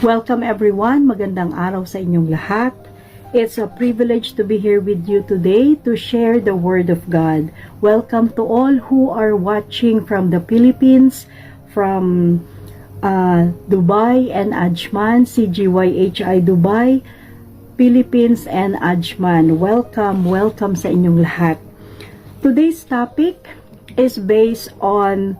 Welcome everyone, magandang araw sa inyong lahat. It's a privilege to be here with you today to share the Word of God. Welcome to all who are watching from the Philippines, from Dubai and Ajman, CGYHI Dubai, Philippines and Ajman. Welcome sa inyong lahat. Today's topic is based on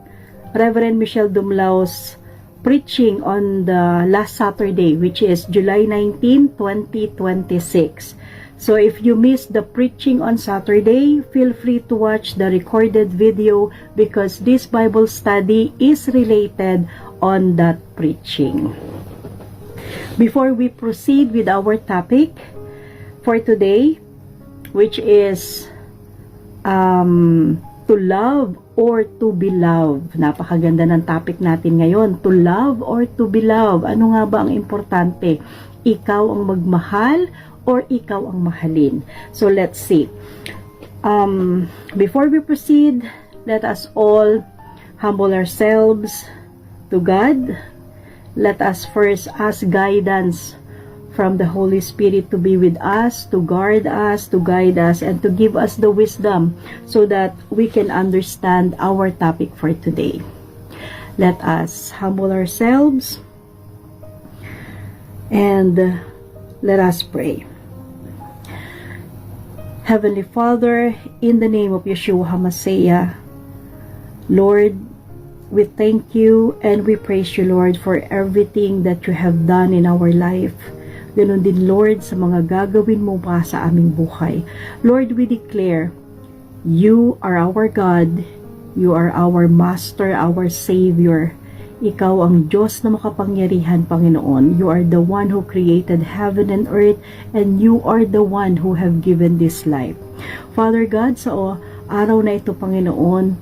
Reverend Michelle Dumlao's preaching on the last Saturday, which is July 19, 2026. So if you missed the preaching on Saturday, feel free to watch the recorded video because this Bible study is related on that preaching. Before we proceed with our topic for today, which is to love or to be loved. Napakaganda ng topic natin ngayon. To love or to be loved. Ano nga ba ang importante? Ikaw ang magmahal or ikaw ang mahalin? So let's see. Before we proceed, let us all humble ourselves to God. Let us first ask guidance from the Holy Spirit to be with us, to guard us, to guide us, and to give us the wisdom so that we can understand our topic for today. Let us humble ourselves and let us pray. Heavenly Father, in the name of Yeshua HaMashiach, Lord, we thank you and we praise you, Lord, for everything that you have done in our life. Ganon din, Lord, sa mga gagawin mo pa sa aming buhay. Lord, we declare, you are our God, you are our Master, our Savior. Ikaw ang Diyos na makapangyarihan, Panginoon. You are the one who created heaven and earth, and you are the one who have given this life. Father God, sa araw na ito, Panginoon,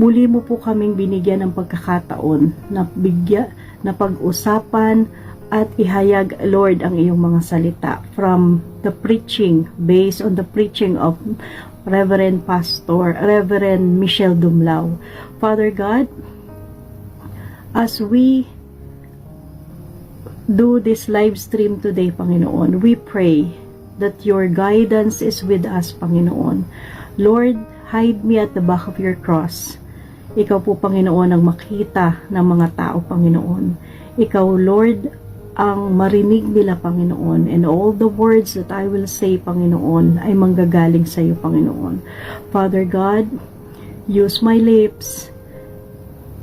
muli mo po kaming binigyan ng pagkakataon na pag-usapan at ihayag, Lord, ang iyong mga salita from the preaching, based on the preaching of Reverend Michelle Dumlao. Father God, as we do this live stream today, Panginoon, we pray that your guidance is with us, Panginoon. Lord, hide me at the back of your cross. Ikaw po, Panginoon, ang makita ng mga tao, Panginoon. Ikaw, Lord, ang marinig nila, Panginoon, and all the words that I will say, Panginoon, ay manggagaling sa iyo, Panginoon. Father God, use my lips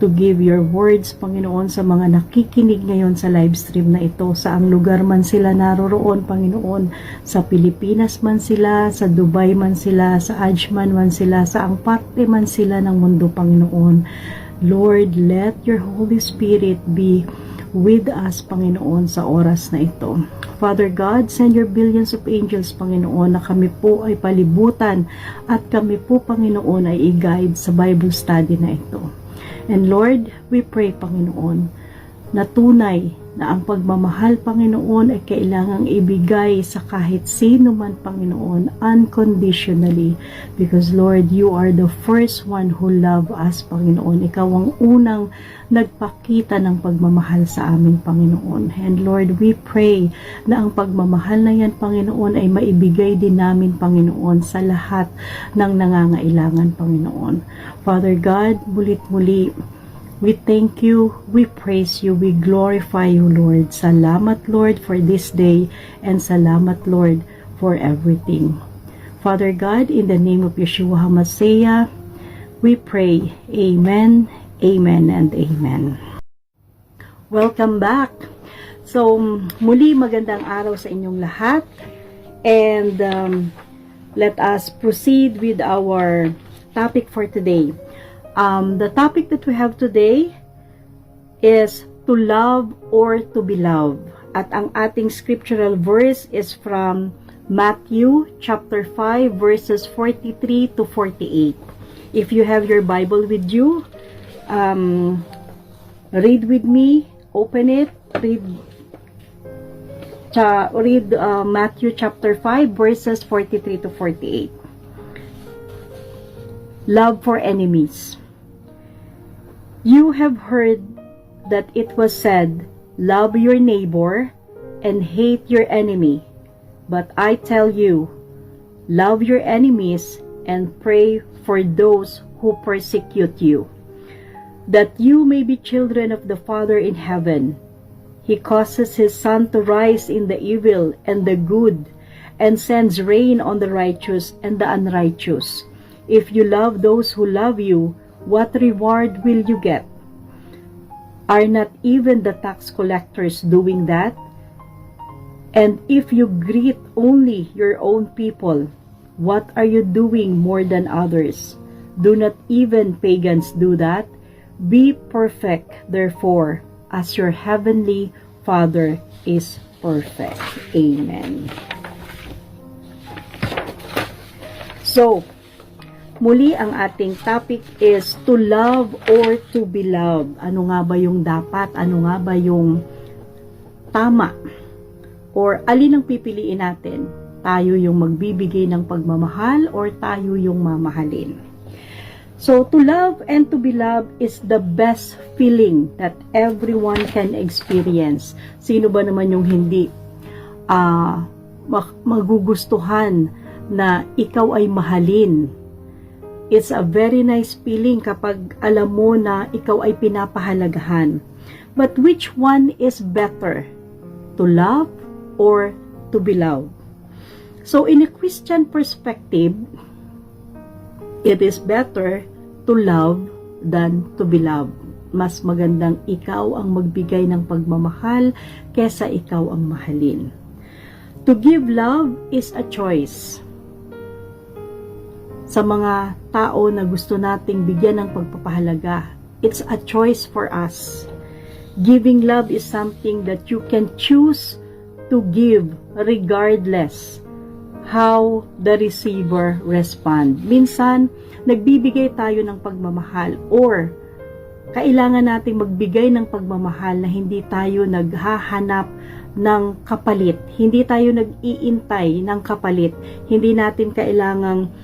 to give your words, Panginoon, sa mga nakikinig ngayon sa live stream na ito, saang lugar man sila naroroon, Panginoon, sa Pilipinas man sila, sa Dubai man sila, sa Ajman man sila, saang parte man sila ng mundo, Panginoon. Lord, let your Holy Spirit be with us, Panginoon, sa oras na ito. Father God, send your billions of angels, Panginoon, na kami po ay palibutan at kami po, Panginoon, ay i-guide sa Bible study na ito. And Lord, we pray, Panginoon, na tunay na ang pagmamahal, Panginoon, ay kailangang ibigay sa kahit sino man, Panginoon, unconditionally. Because, Lord, you are the first one who love us, Panginoon. Ikaw ang unang nagpakita ng pagmamahal sa amin, Panginoon. And Lord, we pray na ang pagmamahal na yan, Panginoon, ay maibigay din namin, Panginoon, sa lahat ng nangangailangan, Panginoon. Father God, mulit-muli, we thank you, we praise you, we glorify you, Lord. Salamat, Lord, for this day, and salamat, Lord, for everything. Father God, in the name of Yeshua HaMashiach, we pray, Amen, Amen, and Amen. Welcome back. So, muli magandang araw sa inyong lahat. And let us proceed with our topic for today. The topic that we have today is to love or to be loved. At ang ating scriptural verse is from Matthew chapter 5 verses 43 to 48. If you have your Bible with you, read with me, open it, read Matthew chapter 5 verses 43 to 48. Love for enemies. You have heard that it was said, love your neighbor and hate your enemy. But I tell you, love your enemies and pray for those who persecute you, that you may be children of the Father in heaven. He causes his sun to rise in the evil and the good, and sends rain on the righteous and the unrighteous. If you love those who love you, what reward will you get? Are not even the tax collectors doing that? And if you greet only your own people, what are you doing more than others? Do not even pagans do that? Be perfect, therefore, as your heavenly Father is perfect. Amen. So, muli ang ating topic is to love or to be loved. Ano nga ba yung dapat? Ano nga ba yung tama? Or alin ang pipiliin natin? Tayo yung magbibigay ng pagmamahal or tayo yung mamahalin? So, to love and to be loved is the best feeling that everyone can experience. Sino ba naman yung hindi magugustuhan na ikaw ay mahalin? It's a very nice feeling kapag alam mo na ikaw ay pinapahalagahan. But which one is better? To love or to be loved? So in a Christian perspective, it is better to love than to be loved. Mas magandang ikaw ang magbigay ng pagmamahal kesa ikaw ang mahalin. To give love is a choice. Sa mga tao na gusto nating bigyan ng pagpapahalaga, it's a choice for us. Giving love is something that you can choose to give regardless how the receiver respond. Minsan, nagbibigay tayo ng pagmamahal or kailangan nating magbigay ng pagmamahal na hindi tayo naghahanap ng kapalit. Hindi tayo nag-iintay ng kapalit. Hindi natin kailangang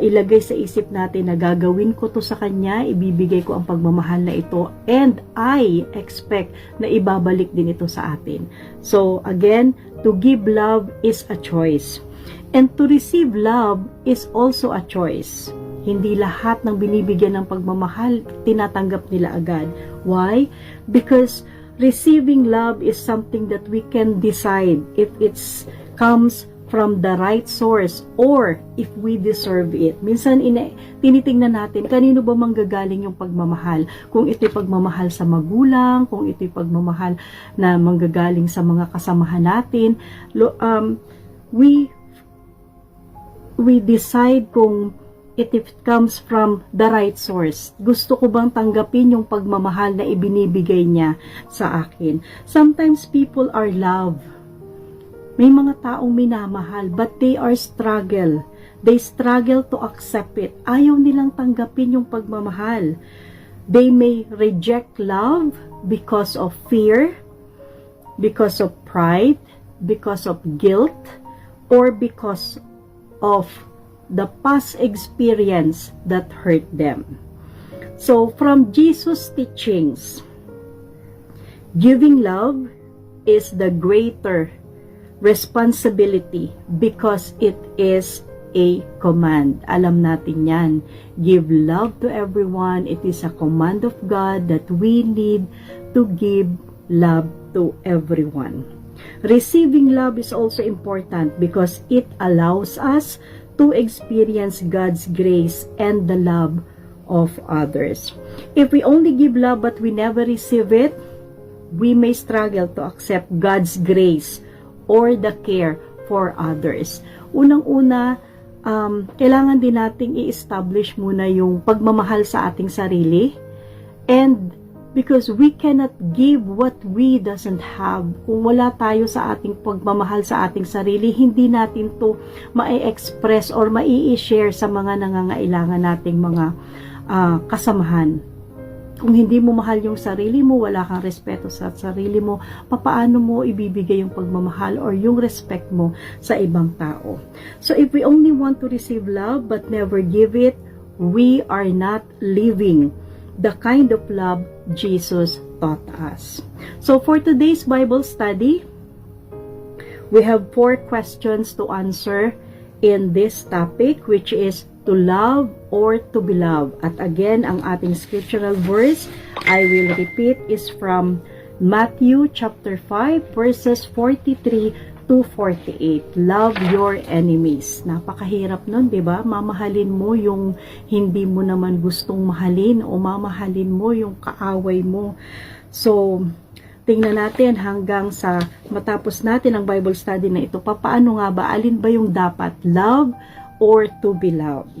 ilagay sa isip natin na gagawin ko to sa kanya, ibibigay ko ang pagmamahal na ito, and I expect na ibabalik din ito sa atin. So again, to give love is a choice. And to receive love is also a choice. Hindi lahat ng binibigyan ng pagmamahal, tinatanggap nila agad. Why? Because receiving love is something that we can decide if it comes from the right source or if we deserve it. Minsan tinitingnan natin kanino ba manggagaling yung pagmamahal. Kung ito'y pagmamahal sa magulang, kung ito'y pagmamahal na manggagaling sa mga kasamahan natin. We decide kung it comes from the right source. Gusto ko bang tanggapin yung pagmamahal na ibinibigay niya sa akin? Sometimes people are loved. May mga taong minamahal, but they are struggle. They struggle to accept it. Ayaw nilang tanggapin yung pagmamahal. They may reject love because of fear, because of pride, because of guilt, or because of the past experience that hurt them. So, from Jesus' teachings, giving love is the greater responsibility because it is a command. Alam natin yan. Give love to everyone. It is a command of God that we need to give love to everyone. Receiving love is also important because it allows us to experience God's grace and the love of others. If we only give love but we never receive it, we may struggle to accept God's grace or the care for others. Unang-una, kailangan din nating i-establish muna yung pagmamahal sa ating sarili, and because we cannot give what we doesn't have. Kung wala tayo sa ating pagmamahal sa ating sarili, hindi natin to ma-express or mai-share sa mga nangangailangan nating mga kasamahan. Kung hindi mo mahal yung sarili mo, wala kang respeto sa sarili mo, papaano mo ibibigay yung pagmamahal or yung respect mo sa ibang tao? So if we only want to receive love but never give it, we are not living the kind of love Jesus taught us. So for today's Bible study, we have 4 questions to answer in this topic, which is to love or to be loved. At again, ang ating scriptural verse, I will repeat, is from Matthew chapter 5 verses 43 to 48. Love your enemies. Napakahirap nun, di ba? Mamahalin mo yung hindi mo naman gustong mahalin o mamahalin mo yung kaaway mo. So, tingnan natin hanggang sa matapos natin ang Bible study na ito, paano nga ba, alin ba yung dapat, love or to be loved?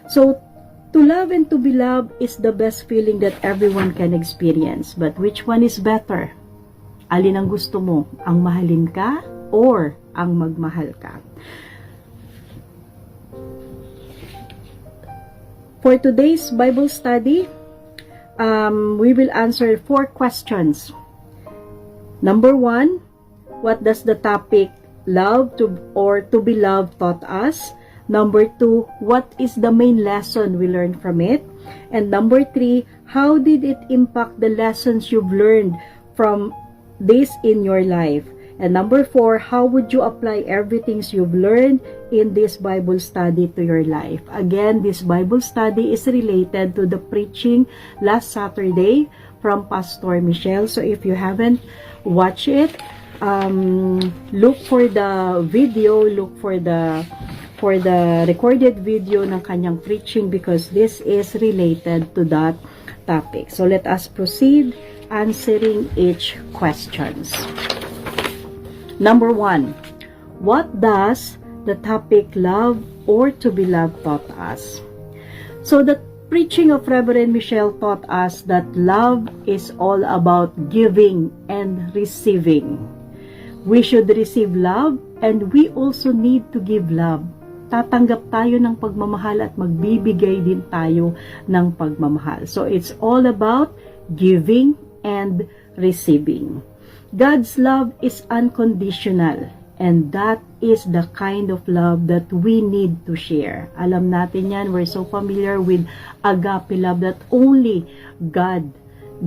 So, to love and to be loved is the best feeling that everyone can experience. But which one is better? Alin ang gusto mo? Ang mahalin ka or ang magmahal ka? For today's Bible study, we will answer 4 questions. Number 1, what does the topic love or to be loved taught us? Number 2, what is the main lesson we learned from it? And number 3, how did it impact the lessons you've learned from this in your life? And number 4, how would you apply everything you've learned in this Bible study to your life? Again, this Bible study is related to the preaching last Saturday from Pastor Michelle. So if you haven't watched it, look for the video, look for the recorded video ng kanyang preaching, because this is related to that topic. So let us proceed answering each questions. Number 1, what does the topic love or to be loved taught us? So the preaching of Reverend Michelle taught us that love is all about giving and receiving. We should receive love and we also need to give love. Tatanggap tayo ng pagmamahal at magbibigay din tayo ng pagmamahal. So it's all about giving and receiving. God's love is unconditional, and that is the kind of love that we need to share. Alam natin yan, we're so familiar with agape love that only God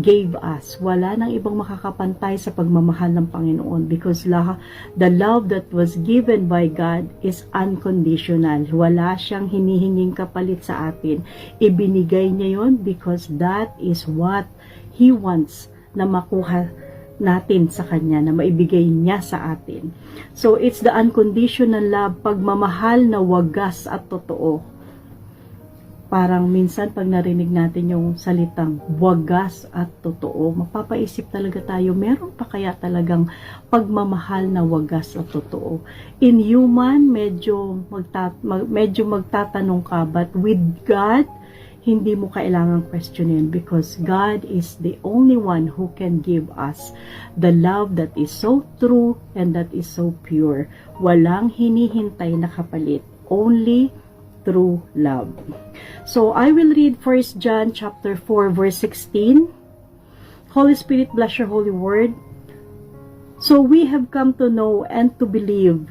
gave us. Wala nang ibang makakapantay sa pagmamahal ng Panginoon, because the love that was given by God is unconditional. Wala siyang hinihinging kapalit sa atin. Ibinigay niya yon because that is what He wants na makuha natin sa Kanya, na maibigay niya sa atin. So, it's the unconditional love, pagmamahal na wagas at totoo. Parang minsan pag narinig natin yung salitang wagas at totoo, mapapaisip talaga tayo, meron pa kaya talagang pagmamahal na wagas at totoo? In human, medyo magtatanong ka, but with God, hindi mo kailangang questionin, because God is the only one who can give us the love that is so true and that is so pure. Walang hinihintay na kapalit, only true love. So I will read 1 John chapter 4 verse 16. Holy Spirit, bless your holy word. So we have come to know and to believe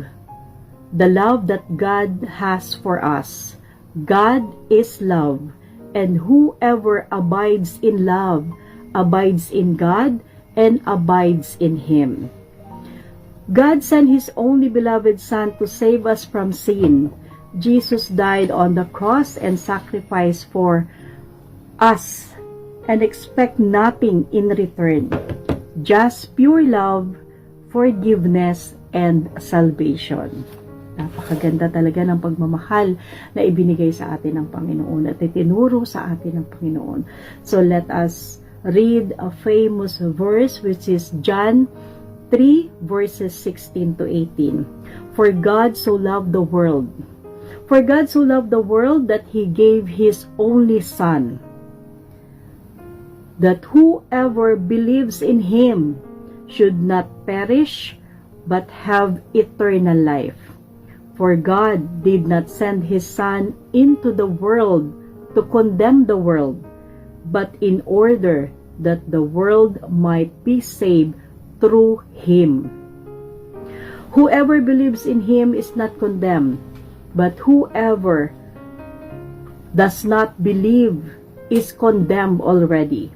the love that God has for us. God is love. And whoever abides in love abides in God and abides in Him. God sent His only beloved Son to save us from sin. Jesus died on the cross and sacrificed for us and expect nothing in return. Just pure love, forgiveness, and salvation. Napakaganda talaga ng pagmamahal na ibinigay sa atin ng Panginoon at itinuro sa atin ng Panginoon. So let us read a famous verse, which is John 3 verses 16 to 18. For God so loved the world. For God so loved the world that He gave His only Son, that whoever believes in Him should not perish but have eternal life. For God did not send His Son into the world to condemn the world, but in order that the world might be saved through Him. Whoever believes in Him is not condemned, but whoever does not believe is condemned already,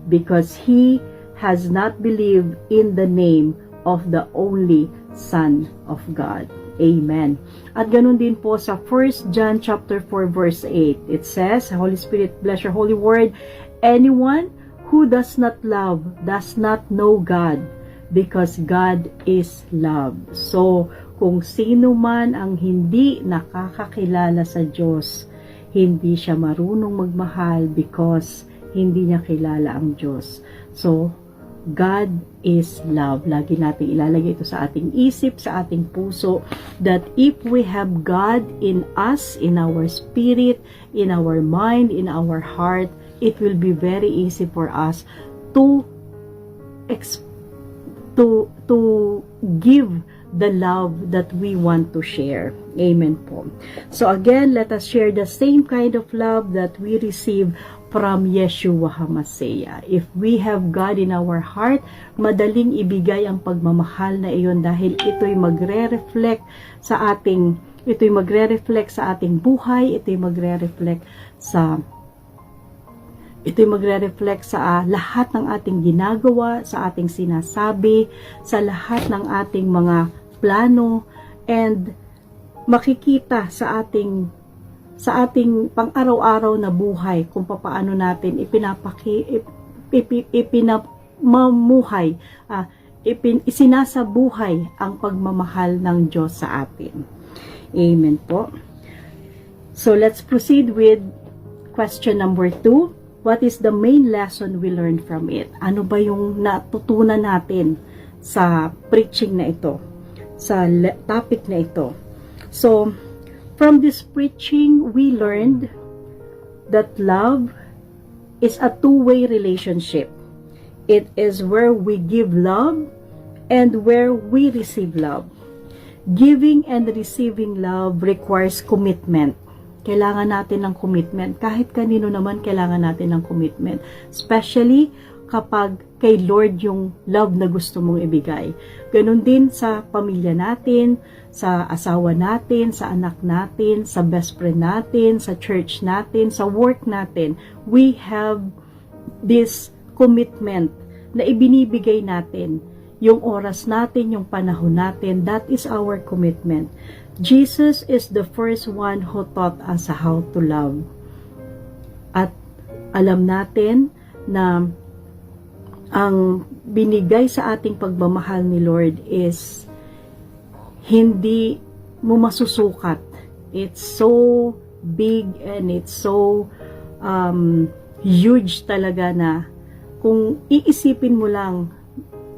because he has not believed in the name of the only Son of God. Amen. At ganun din po sa 1 John chapter 4 verse 8. It says, Holy Spirit, bless your holy word. Anyone who does not love does not know God, because God is love. So, kung sino man ang hindi nakakakilala sa Diyos, hindi siya marunong magmahal because hindi niya kilala ang Diyos. So, God is love. Lagi natin ilalagay ito sa ating isip, sa ating puso, that if we have God in us, in our spirit, in our mind, in our heart, it will be very easy for us to give the love that we want to share. Amen po. So again, let us share the same kind of love that we receive from Yeshua HaMashiach. If we have God in our heart, madaling ibigay ang pagmamahal na iyon dahil ito'y magre-reflect sa ating buhay, ito'y magre-reflect sa lahat ng ating ginagawa, sa ating sinasabi, sa lahat ng ating mga plano, and makikita sa ating pang-araw-araw na buhay kung paano natin isinasabuhay ang pagmamahal ng Diyos sa atin. Amen po. So let's proceed with question number 2. What is the main lesson we learned from it? Ano ba yung natutunan natin sa preaching na ito? Sa topic na ito? So, from this preaching, we learned that love is a two-way relationship. It is where we give love and where we receive love. Giving and receiving love requires commitment. Kailangan natin ng commitment. Kahit kanino naman, kailangan natin ng commitment. Especially kapag kay Lord yung love na gusto mong ibigay. Ganon din sa pamilya natin, sa asawa natin, sa anak natin, sa best friend natin, sa church natin, sa work natin. We have this commitment na ibinibigay natin. Yung oras natin, yung panahon natin, that is our commitment. Jesus is the first one who taught us how to love. At alam natin na ang binigay sa ating pagmamahal ni Lord is hindi mo masusukat. It's so big and it's so huge talaga na kung iisipin mo lang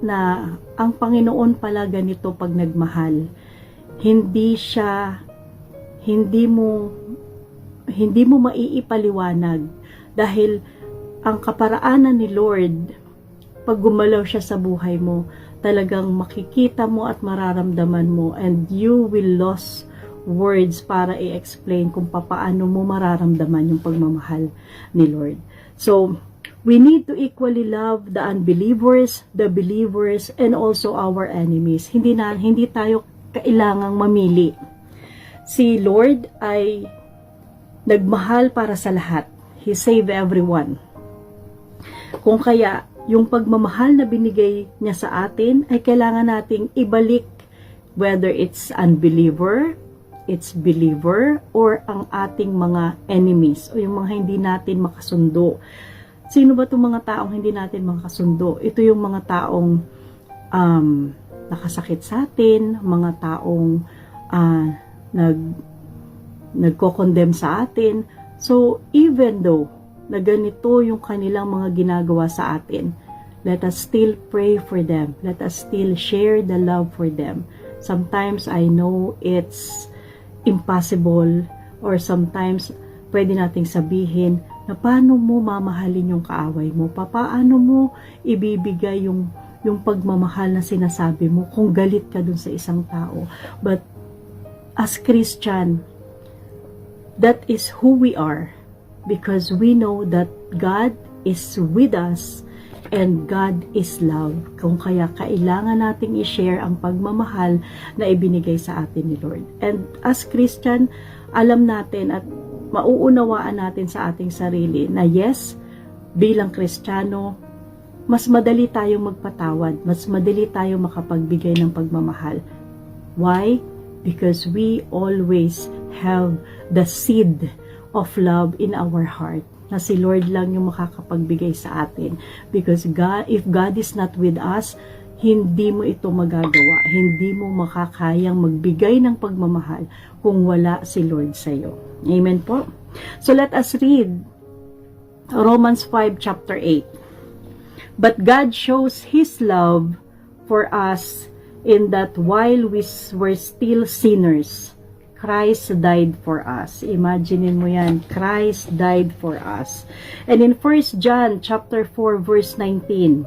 na ang Panginoon pala ganito pag nagmahal, hindi mo maiipaliwanag dahil ang kaparaanan ni Lord pag gumalaw siya sa buhay mo, talagang makikita mo at mararamdaman mo, and you will lose words para i-explain kung paano mo mararamdaman yung pagmamahal ni Lord. So, we need to equally love the unbelievers, the believers, and also our enemies. Hindi tayo kailangang mamili. Si Lord ay nagmahal para sa lahat. He saved everyone. Kung kaya, yung pagmamahal na binigay niya sa atin ay kailangan nating ibalik, whether it's unbeliever, it's believer, or ang ating mga enemies o yung mga hindi natin makasundo. Sino ba itong mga taong hindi natin makasundo? Ito yung mga taong nakasakit sa atin, mga taong nagko-condemn sa atin. So, even though na ganito yung kanilang mga ginagawa sa atin, let us still pray for them. Let us still share the love for them. Sometimes I know it's impossible, or sometimes pwede nating sabihin na paano mo mamahalin yung kaaway mo, paano mo ibibigay yung pagmamahal na sinasabi mo kung galit ka dun sa isang tao. But as Christian, that is who we are, because we know that God is with us and God is love. Kung kaya kailangan nating i-share ang pagmamahal na ibinigay sa atin ni Lord. And as Christian, alam natin at mauunawaan natin sa ating sarili na yes, bilang Kristiyano, mas madali tayong magpatawad, mas madali tayong makapagbigay ng pagmamahal. Why? Because we always have the seed of love in our heart, na si Lord lang yung makakapagbigay sa atin. Because God, if God is not with us, hindi mo ito magagawa. Hindi mo makakayang magbigay ng pagmamahal kung wala si Lord sa iyo. Amen po? So let us read Romans 5 chapter 8. But God shows His love for us in that while we were still sinners, Christ died for us. Imagine mo yan, Christ died for us. And in 1 John chapter 4 verse 19,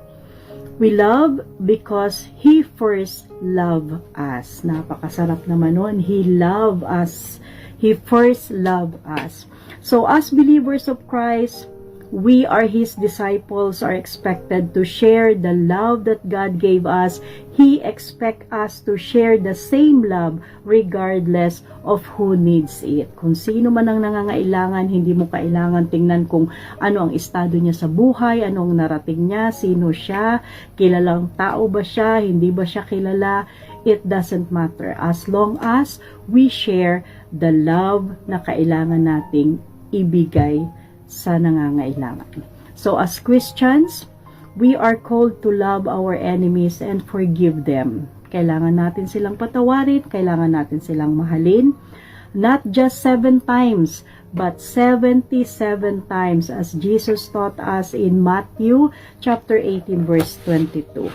we love because He first loved us. Napakasarap naman nun. He loved us. He first loved us. So as believers of Christ, we are His disciples, are expected to share the love that God gave us. He expects us to share the same love regardless of who needs it. Kung sino man ang nangangailangan, hindi mo kailangan tingnan kung ano ang estado niya sa buhay, ano ang narating niya, sino siya, kilalang tao ba siya, hindi ba siya kilala. It doesn't matter as long as we share the love na kailangan nating ibigay sa nangangailangan. So as Christians, we are called to love our enemies and forgive them. Kailangan natin silang patawarin, kailangan natin silang mahalin. Not just 7 times, but 77 times as Jesus taught us in Matthew chapter 18 verse 22.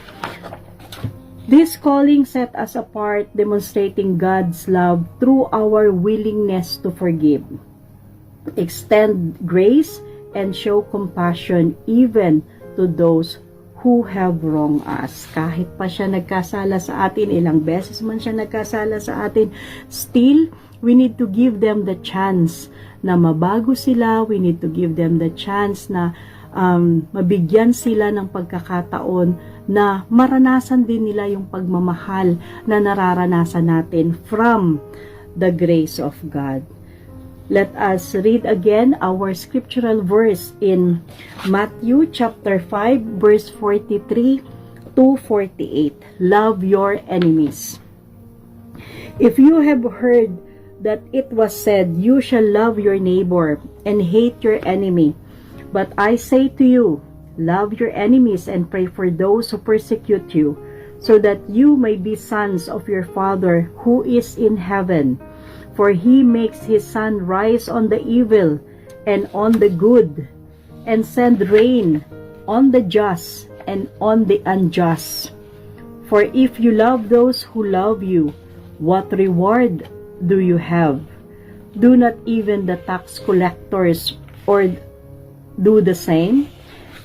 This calling set us apart, demonstrating God's love through our willingness to forgive, extend grace, and show compassion even to those who have wronged us. Kahit pa siya nagkasala sa atin, ilang beses man siya nagkasala sa atin, still, we need to give them the chance na mabago sila. We need to give them the chance na mabigyan sila ng pagkakataon na maranasan din nila yung pagmamahal na nararanasan natin from the grace of God. Let us read again our scriptural verse in Matthew chapter 5 verse 43 to 48. Love your enemies. If you have heard that it was said, you shall love your neighbor and hate your enemy. But I say to you, love your enemies and pray for those who persecute you, so that you may be sons of your Father who is in heaven. For He makes His sun rise on the evil and on the good, and send rain on the just and on the unjust. For if you love those who love you, what reward do you have? Do not even the tax collectors or do the same?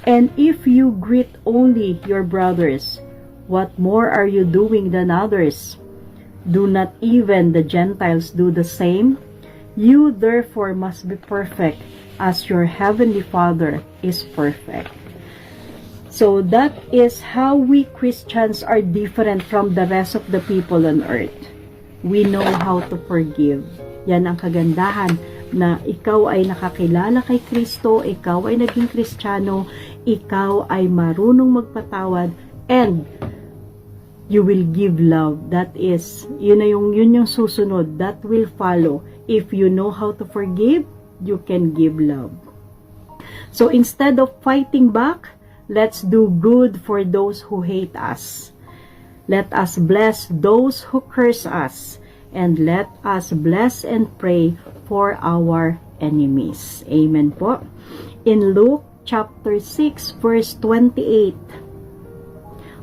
And if you greet only your brothers, what more are you doing than others? Do not even the Gentiles do the same? You therefore must be perfect, as your heavenly Father is perfect. So that is how we Christians are different from the rest of the people on earth. We know how to forgive. Yan ang kagandahan, na ikaw ay nakakilala kay Kristo, ikaw ay naging Kristiyano, ikaw ay marunong magpatawad, and you will give love. That is, yun yung susunod, that will follow. If you know how to forgive, you can give love. So instead of fighting back, let's do good for those who hate us. Let us bless those who curse us, and let us bless and pray for our enemies. Amen po. In Luke chapter 6 verse 28,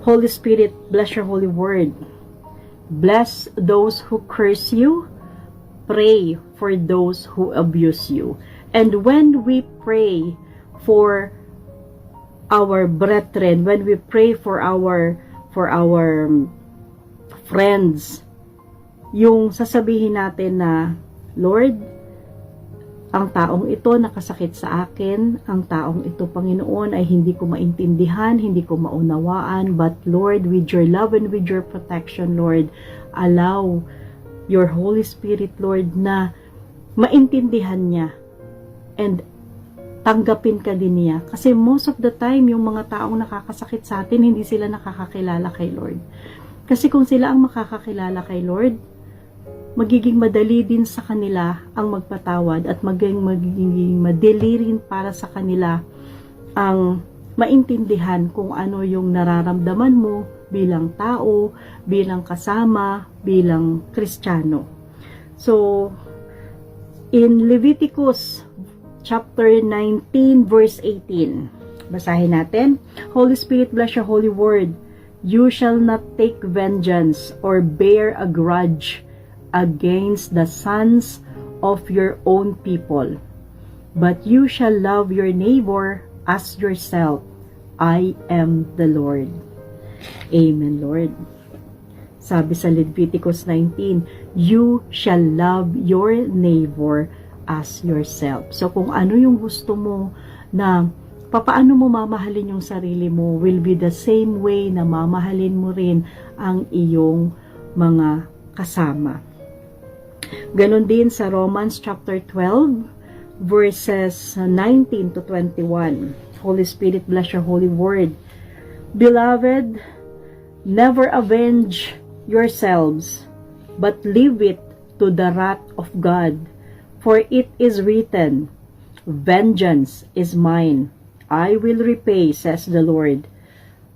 Holy Spirit, bless your holy word. Bless those who curse you. Pray for those who abuse you. And when we pray for our brethren, when we pray for our friends, yung sasabihin natin na, Lord, ang taong ito nakasakit sa akin, ang taong ito, Panginoon, ay hindi ko maintindihan, hindi ko maunawaan, but Lord, with your love and with your protection, Lord, allow your Holy Spirit, Lord, na maintindihan niya, and tanggapin ka din niya. Kasi most of the time, yung mga taong nakakasakit sa atin, hindi sila nakakakilala kay Lord. Kasi kung sila ang makakakilala kay Lord, magiging madali din sa kanila ang magpatawad at magiging madali rin para sa kanila ang maintindihan kung ano yung nararamdaman mo bilang tao, bilang kasama, bilang Kristiyano. So, in Leviticus chapter 19 verse 18, basahin natin. Holy Spirit, bless your holy word. You shall not take vengeance or bear a grudge against the sons of your own people, but you shall love your neighbor as yourself. I am the Lord. Amen, Lord. Sabi sa Leviticus 19, you shall love your neighbor as yourself. So kung ano yung gusto mo na papaano mo mamahalin yung sarili mo will be the same way na mamahalin mo rin ang iyong mga kasama. Ganon din sa Romans chapter 12 verses 19 to 21. Holy Spirit, bless your holy word. Beloved, never avenge yourselves, but leave it to the wrath of God. For it is written, vengeance is mine, I will repay, says the Lord.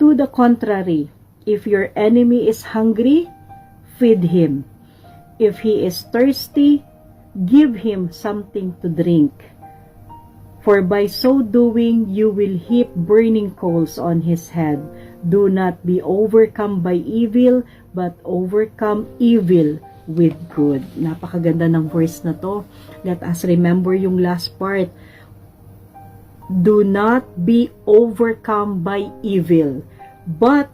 To the contrary, if your enemy is hungry, feed him. If he is thirsty, give him something to drink. For by so doing, you will heap burning coals on his head. Do not be overcome by evil, but overcome evil with good. Napakaganda ng verse na to. Let us remember yung last part. Do not be overcome by evil, but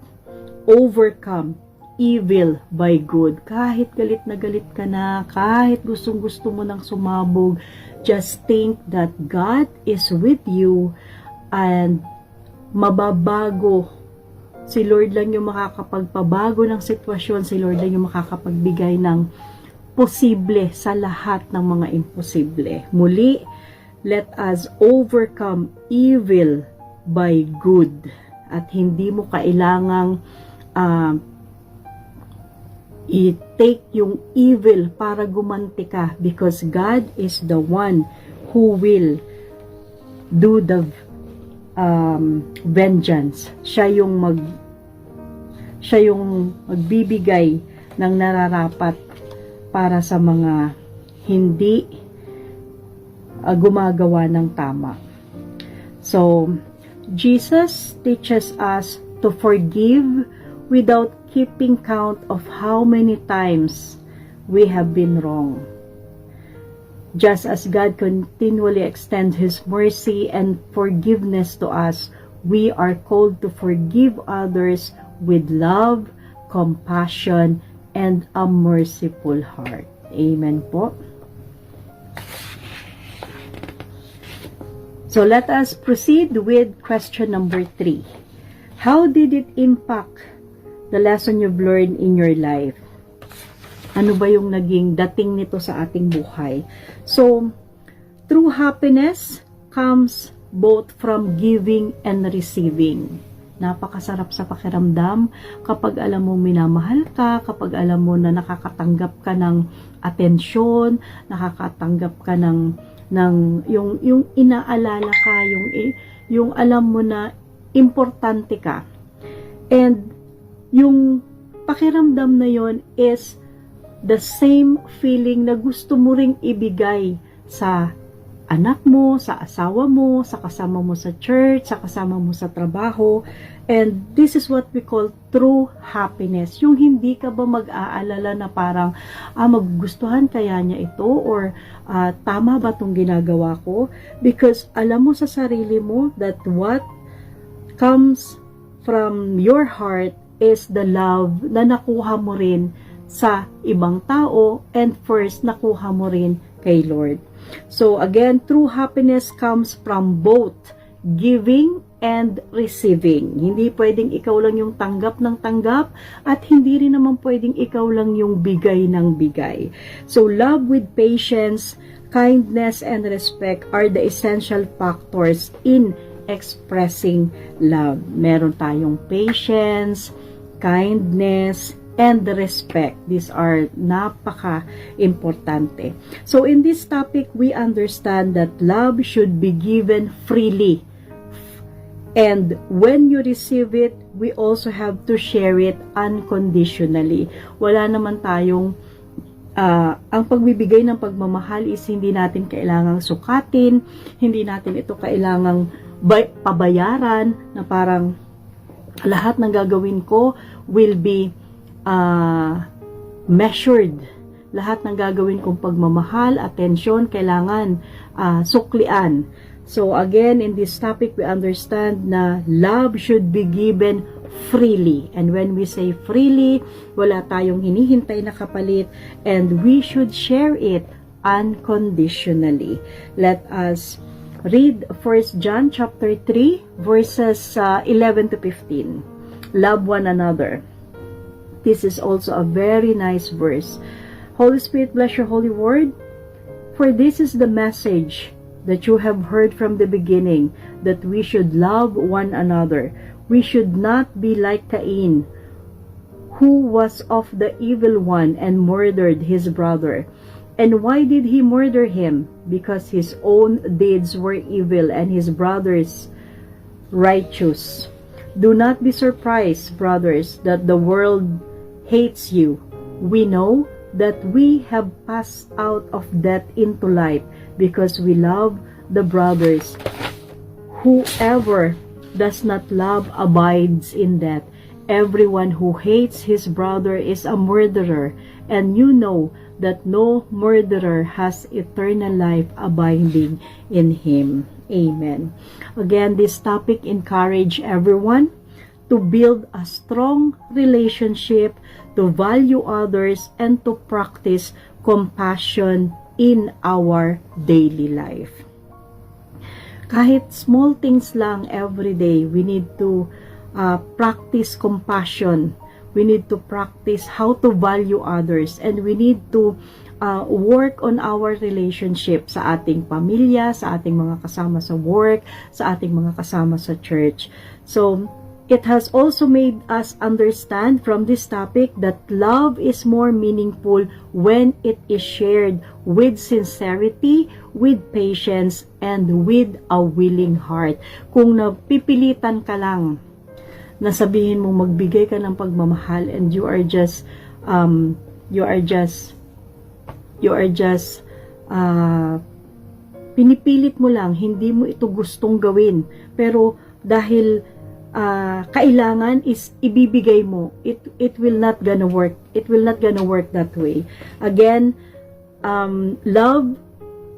overcome evil by good. Kahit galit na galit ka na, kahit gustong-gusto mo nang sumabog, just think that God is with you and mababago. Si Lord lang yung makakapagpabago ng sitwasyon. Si Lord lang yung makakapagbigay ng posible sa lahat ng mga imposible. Muli, let us overcome evil by good. At hindi mo kailangang i-take yung evil para gumanti ka, because God is the one who will do the vengeance. Siya yung magbibigay ng nararapat para sa mga hindi gumagawa ng tama. So, Jesus teaches us to forgive without keeping count of how many times we have been wrong. Just as God continually extends His mercy and forgiveness to us, we are called to forgive others with love, compassion, and a merciful heart. Amen po. So let us proceed with question number 3. How did it impact the lesson you've learned in your life? Ano ba yung naging dating nito sa ating buhay? So, true happiness comes both from giving and receiving. Napakasarap sa pakiramdam kapag alam mo minamahal ka, kapag alam mo na nakakatanggap ka ng atensyon, nakakatanggap ka ng yung inaalala ka, yung alam mo na importante ka. And yung pakiramdam na yon is the same feeling na gusto mo ring ibigay sa anak mo, sa asawa mo, sa kasama mo sa church, sa kasama mo sa trabaho. And this is what we call true happiness. Yung hindi ka ba mag-aalala na parang, magugustuhan kaya niya ito, or tama ba itong ginagawa ko? Because alam mo sa sarili mo that what comes from your heart is the love na nakuha mo rin sa ibang tao, and first nakuha mo rin kay Lord. So again, true happiness comes from both giving and receiving. Hindi pwedeng ikaw lang yung tanggap ng tanggap, at hindi rin naman pwedeng ikaw lang yung bigay ng bigay. So love with patience kindness, and respect are the essential factors in expressing love. Meron tayong patience, kindness, and respect. These are napaka-importante. So in this topic, we understand that love should be given freely. And when you receive it, we also have to share it unconditionally. Wala naman tayong ang pagbibigay ng pagmamahal is hindi natin kailangang sukatin, hindi natin ito kailangang pabayaran na parang lahat ng gagawin ko will be measured. Lahat ng gagawin kong pagmamahal, atensyon, kailangan suklian. So again, in this topic, we understand na love should be given freely. And when we say freely, wala tayong hinihintay na kapalit, and we should share it unconditionally. Let us read 1 John chapter 3 verses 11 to 15. Love one another. This is also a very nice verse. Holy Spirit, bless your holy word. For this is the message that you have heard from the beginning, that we should love one another. We should not be like Cain, who was of the evil one and murdered his brother. And why did he murder him? Because his own deeds were evil and his brother's righteous. Do not be surprised, brothers, that the world hates you. We know that we have passed out of death into life because we love the brothers. Whoever does not love abides in death. Everyone who hates his brother is a murderer, and you know that no murderer has eternal life abiding in him. Amen. Again, this topic encourage everyone to build a strong relationship, to value others, and to practice compassion in our daily life. Kahit small things lang every day, we need to practice compassion. We need to practice how to value others, and we need to work on our relationship sa ating pamilya, sa ating mga kasama sa work, sa ating mga kasama sa church. So, it has also made us understand from this topic that love is more meaningful when it is shared with sincerity, with patience, and with a willing heart. Kung napipilitan ka lang na sabihin mo magbigay ka ng pagmamahal and you are just pinipilit mo lang, hindi mo ito gustong gawin, pero dahil kailangan is ibibigay mo, it will not gonna work. It will not gonna work that way. Again, love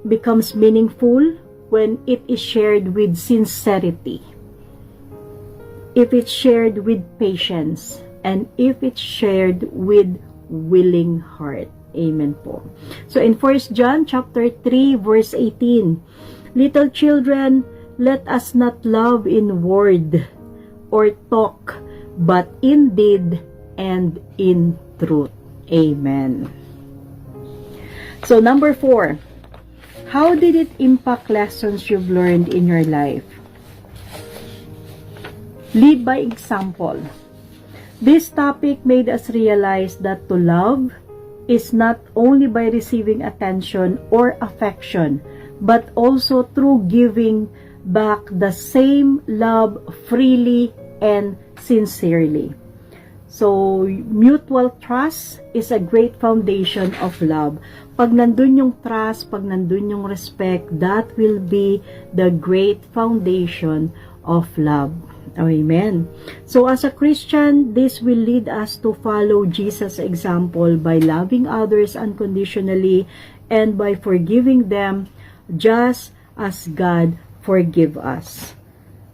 becomes meaningful when it is shared with sincerity, if it's shared with patience, and if it's shared with willing heart. Amen po. So in 1 John chapter 3 verse 18, little children, let us not love in word or talk, but in deed and in truth. Amen. So number 4, how did it impact lessons you've learned in your life? Lead by example. This topic made us realize that to love is not only by receiving attention or affection, but also through giving back the same love freely and sincerely. So, mutual trust is a great foundation of love. Pag nandun yung trust, pag nandun yung respect, that will be the great foundation of love. Amen. So, as a Christian, this will lead us to follow Jesus' example by loving others unconditionally and by forgiving them just as God forgive us.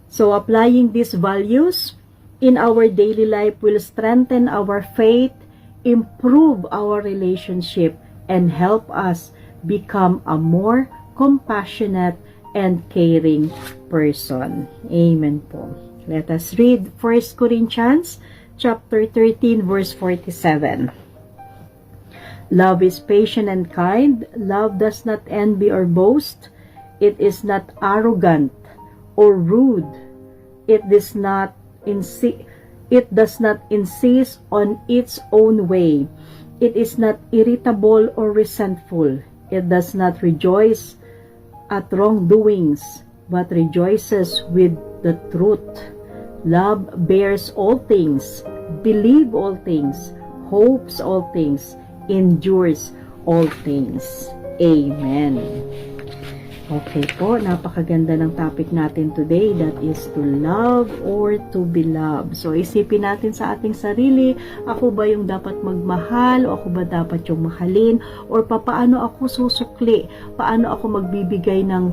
So, applying these values in our daily life will strengthen our faith, improve our relationship, and help us become a more compassionate and caring person. Amen po. Let us read 1 Corinthians chapter 13 verse 47. Love is patient and kind. Love does not envy or boast. It is not arrogant or rude. It does not insist on its own way. It is not irritable or resentful. It does not rejoice at wrongdoings, but rejoices with the truth. Love bears all things, believes all things, hopes all things, endures all things. Amen. Okay po, napakaganda ng topic natin today, that is to love or to be loved. So isipin natin sa ating sarili, ako ba yung dapat magmahal o ako ba dapat yung mahalin, or paano ako susukli, paano ako magbibigay ng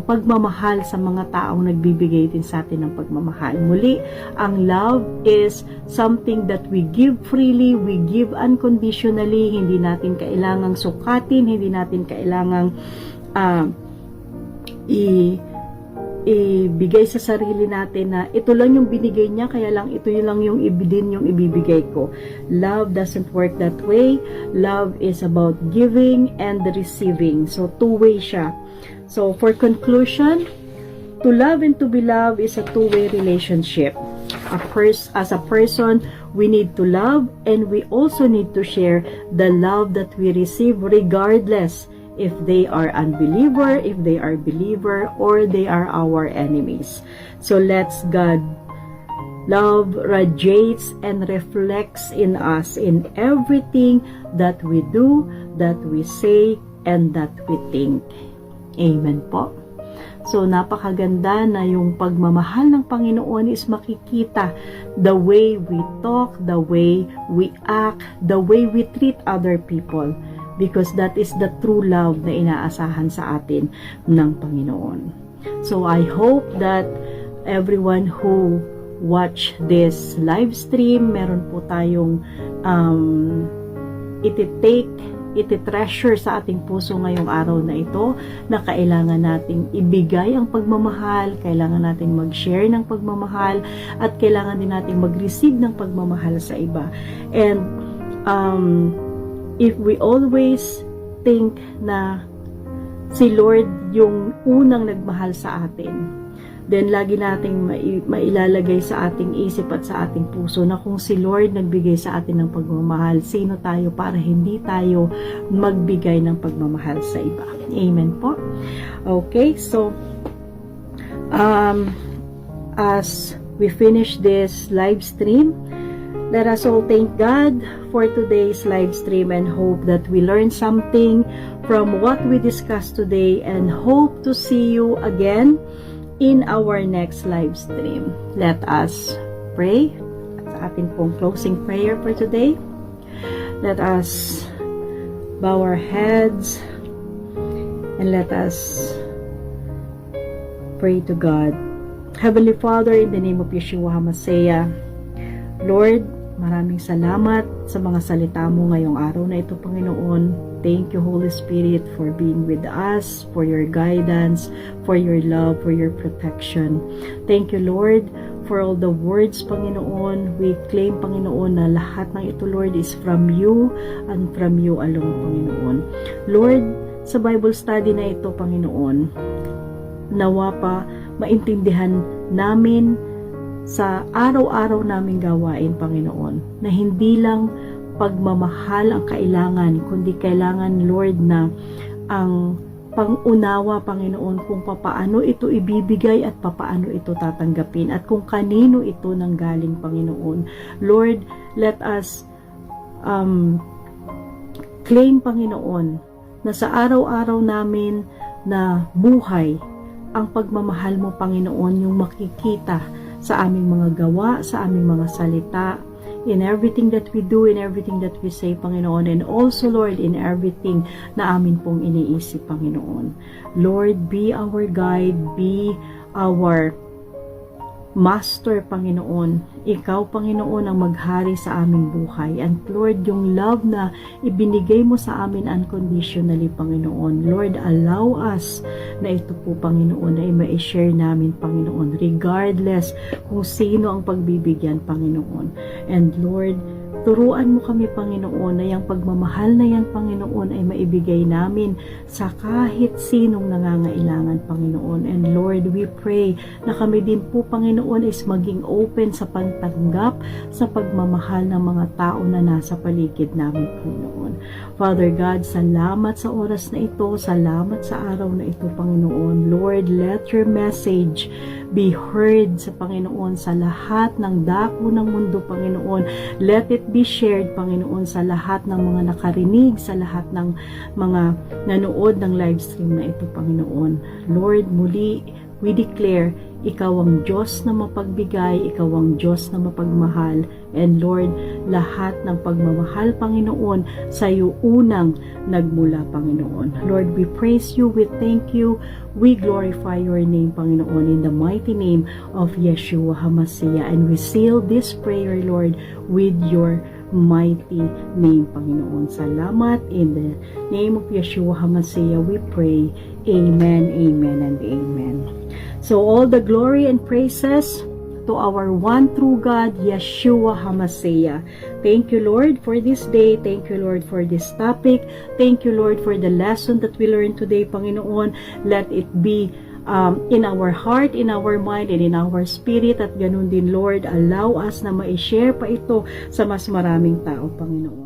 pagmamahal sa mga taong nagbibigay din sa atin ng pagmamahal. Muli, ang love is something that we give freely, we give unconditionally, hindi natin kailangang sukatin, hindi natin kailangang ibigay sa sarili natin na ito lang yung binigay niya, kaya lang ito lang yung ibibigay ko. Love doesn't work that way. Love is about giving and receiving. So, two-way siya. So, for conclusion, to love and to be loved is a two-way relationship. As a person, we need to love, and we also need to share the love that we receive, regardless if they are unbeliever, if they are believer, or they are our enemies. So let's God love radiates and reflects in us in everything that we do, that we say, and that we think. Amen po. So napakaganda na yung pagmamahal ng Panginoon is makikita the way we talk, the way we act, the way we treat other people. Because that is the true love na inaasahan sa atin ng Panginoon. So I hope that everyone who watch this live stream, meron po tayong iti-treasure sa ating puso ngayong araw na ito, na kailangan nating ibigay ang pagmamahal, kailangan nating mag-share ng pagmamahal, at kailangan din nating mag-receive ng pagmamahal sa iba. And if we always think na si Lord yung unang nagmahal sa atin, then lagi nating mailalagay sa ating isip at sa ating puso na kung si Lord nagbigay sa atin ng pagmamahal, sino tayo para hindi tayo magbigay ng pagmamahal sa iba. Amen po. Okay, so as we finish this live stream, let us all thank God for today's live stream and hope that we learn something from what we discussed today, and hope to see you again in our next live stream. Let us pray. At ating pong closing prayer for today. Let us bow our heads and let us pray to God. Heavenly Father, in the name of Yeshua HaMashiach, Lord, maraming salamat sa mga salita mo ngayong araw na ito, Panginoon. Thank you, Holy Spirit, for being with us, for your guidance, for your love, for your protection. Thank you, Lord, for all the words, Panginoon. We claim, Panginoon, na lahat ng ito, Lord, is from you and from you alone, Panginoon. Lord, sa Bible study na ito, Panginoon, nawa pa maintindihan namin sa araw-araw naming gawain, Panginoon, na hindi lang pagmamahal ang kailangan, kundi kailangan, Lord, na ang pangunawa, Panginoon, kung papaano ito ibibigay at papaano ito tatanggapin at kung kanino ito nanggaling, Panginoon. Lord, let us claim, Panginoon, na sa araw-araw namin na buhay, ang pagmamahal mo, Panginoon, yung makikita sa aming mga gawa, sa aming mga salita, in everything that we do, in everything that we say, Panginoon, and also, Lord, in everything na amin pong iniisip, Panginoon. Lord, be our guide, be our Master, Panginoon. Ikaw, Panginoon, ang maghari sa aming buhay. And Lord, yung love na ibinigay mo sa amin unconditionally, Panginoon. Lord, allow us na ito po, Panginoon, na i-share namin, Panginoon, regardless kung sino ang pagbibigyan, Panginoon. And Lord, Turuan mo kami, Panginoon, na yung pagmamahal na yan, Panginoon, ay maibigay namin sa kahit sinong nangangailangan, Panginoon. And Lord, we pray na kami din po, Panginoon, is maging open sa pagtanggap sa pagmamahal ng mga tao na nasa paligid namin, Panginoon. Father God, salamat sa oras na ito, salamat sa araw na ito, Panginoon. Lord, let your message be heard sa Panginoon sa lahat ng dako ng mundo, Panginoon. Let it be shared, Panginoon, sa lahat ng mga nakarinig, sa lahat ng mga nanood ng live stream na ito, Panginoon. Lord, muli, we declare, ikaw ang Diyos na mapagbigay, ikaw ang Diyos na mapagmahal. And Lord, lahat ng pagmamahal, Panginoon, sa iyo unang nagmula, Panginoon. Lord, we praise you, we thank you, we glorify your name, Panginoon, in the mighty name of Yeshua HaMashiach. And we seal this prayer, Lord, with your mighty name, Panginoon. Salamat. In the name of Yeshua HaMashiach, we pray. Amen, amen, and amen. So all the glory and praises to our one true God, Yeshua HaMashiach. Thank you, Lord, for this day. Thank you, Lord, for this topic. Thank you, Lord, for the lesson that we learned today, Panginoon. Let it be in our heart, in our mind, and in our spirit. At ganun din, Lord, allow us na ma-share pa ito sa mas maraming tao, Panginoon.